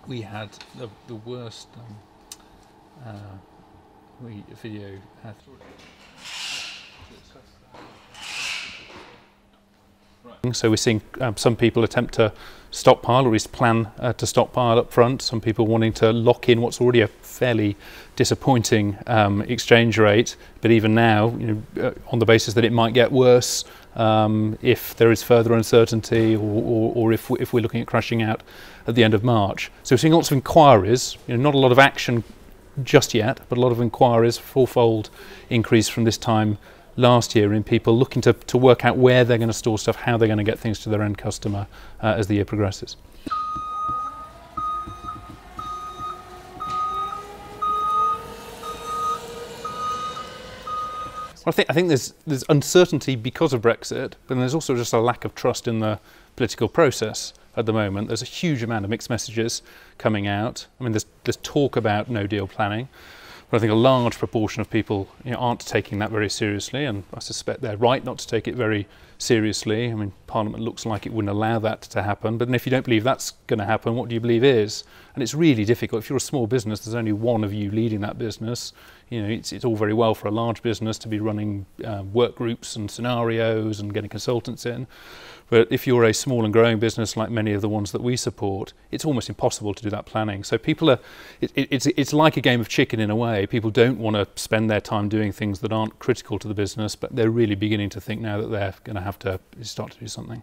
We had the worst video. So we're seeing some people attempt to stockpile, or at least plan to stockpile up front. Some people wanting to lock in what's already a fairly disappointing exchange rate, but even now, on the basis that it might get worse if there is further uncertainty, or if we're looking at crashing out at the end of March. So we're seeing lots of inquiries, not a lot of action just yet, but a lot of inquiries, fourfold increase from this time last year in people looking to work out where they're going to store stuff, how they're going to get things to their end customer as the year progresses. Well, I think there's uncertainty because of Brexit, but there's also just a lack of trust in the political process at the moment. There's a huge amount of mixed messages coming out. I mean, there's talk about no deal planning, but I think a large proportion of people aren't taking that very seriously, and I suspect they're right not to take it very seriously. I mean, Parliament looks like it wouldn't allow that to happen, but then if you don't believe that's going to happen, what do you believe is? And it's really difficult. If you're a small business, there's only one of you leading that business. It's all very well for a large business to be running work groups and scenarios and getting consultants in. But if you're a small and growing business like many of the ones that we support, it's almost impossible to do that planning. So people are, it's like a game of chicken in a way. People don't want to spend their time doing things that aren't critical to the business, but they're really beginning to think now that they're going to have to start to do something.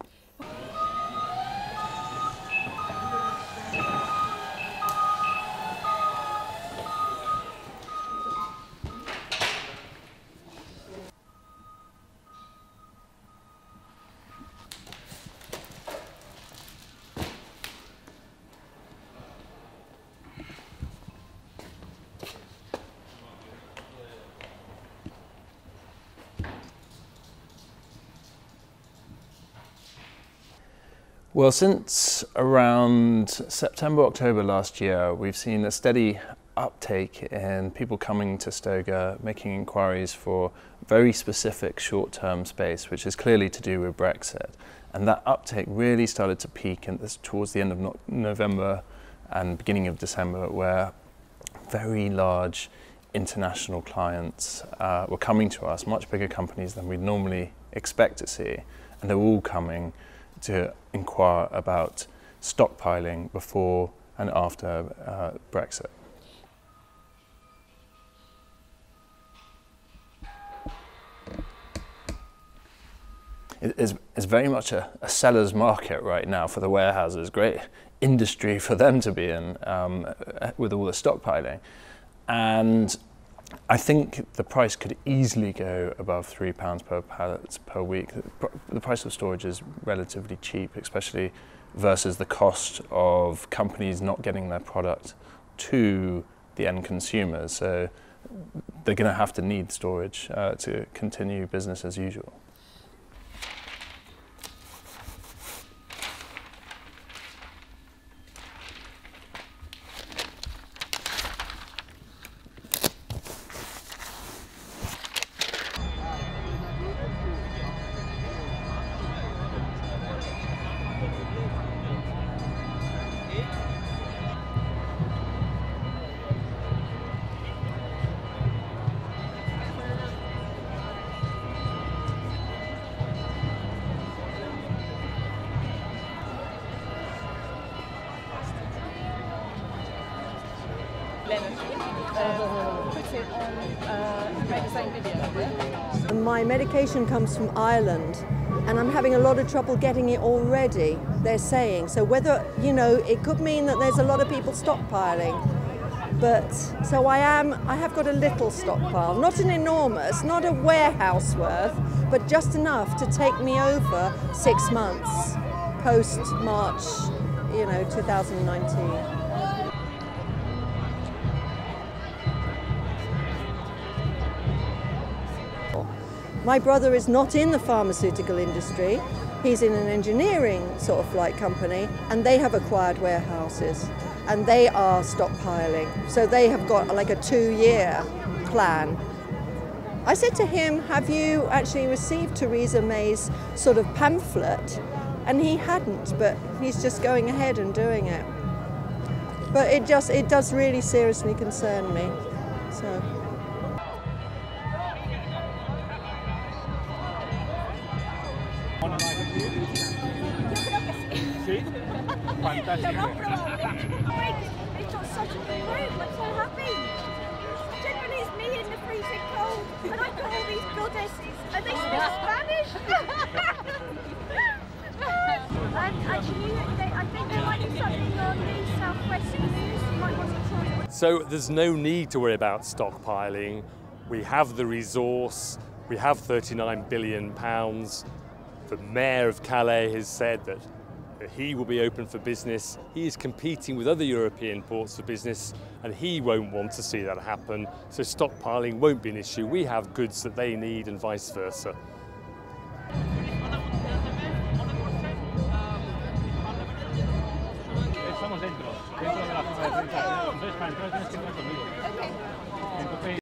Well, since around September, October last year, we've seen a steady uptake in people coming to Stoga, making inquiries for very specific short-term space, which is clearly to do with Brexit. And that uptake really started to peak towards the end of November and beginning of December, where very large international clients were coming to us, much bigger companies than we'd normally expect to see. And they were all coming to inquire about stockpiling before and after Brexit. It's very much a seller's market right now for the warehouses. Great industry for them to be in with all the stockpiling. And I think the price could easily go above £3 per pallet per week. The price of storage is relatively cheap, especially versus the cost of companies not getting their product to the end consumers. So they're going to have to need storage to continue business as usual. My medication comes from Ireland and I'm having a lot of trouble getting it already, they're saying. So whether, it could mean that there's a lot of people stockpiling. But so I have got a little stockpile, not an enormous, not a warehouse worth, but just enough to take me over 6 months post March, 2019. My brother is not in the pharmaceutical industry. He's in an engineering sort of like company, and they have acquired warehouses and they are stockpiling. So they have got like a 2-year plan. I said to him, have you actually received Theresa May's sort of pamphlet? And he hadn't, but he's just going ahead and doing it. But it does really seriously concern me. So. Fantastic. It's got such a good room. I'm so happy. Generally, it's me in the freezing cold, and I've got all these goddesses, and they speak Spanish. I think there might be something on the Southwestern News. You might want to try. So there's no need to worry about stockpiling. We have the resource. We have £39 billion. The Mayor of Calais has said that he will be open for business. He is competing with other European ports for business, and he won't want to see that happen. So stockpiling won't be an issue. We have goods that they need and vice versa. Estamos dentro de la zona de prensa. Entonces, para entrar tienes que entrar conmigo.